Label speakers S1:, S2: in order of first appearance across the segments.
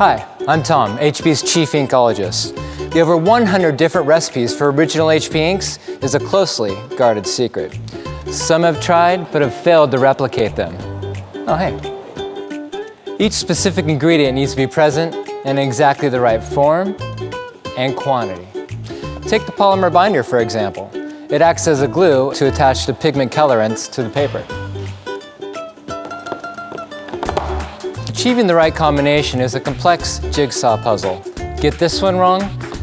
S1: Hi, I'm Tom, HP's Chief Inkologist. The over 100 different recipes for original HP inks is a closely guarded secret. Some have tried, but have failed to replicate them. Oh, hey. Each specific ingredient needs to be present in exactly the right form and quantity. Take the polymer binder, for example. It acts as a glue to attach the pigment colorants to the paper. Achieving the right combination is a complex jigsaw puzzle. Get this one wrong,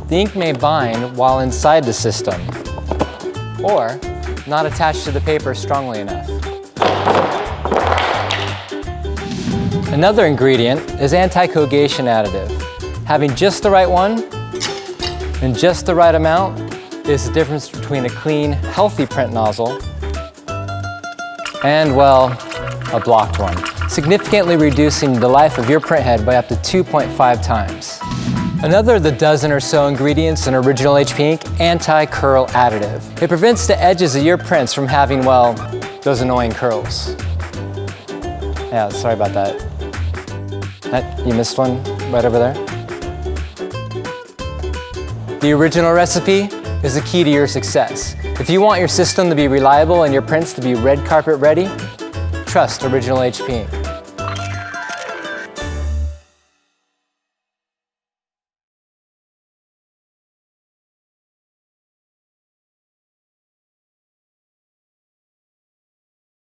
S1: the ink may bind while inside the system, or not attach to the paper strongly enough. Another ingredient is anti-coagulation additive. Having just the right one and just the right amount is the difference between a clean, healthy print nozzle and, well, a blocked one, significantly reducing the life of your printhead by up to 2.5 times. Another of the dozen or so ingredients in original HP ink, anti-curl additive. It prevents the edges of your prints from having, well, those annoying curls. Yeah, sorry about that. You missed one right over there. The original recipe is the key to your success. If you want your system to be reliable and your prints to be red carpet ready, trust original HP ink.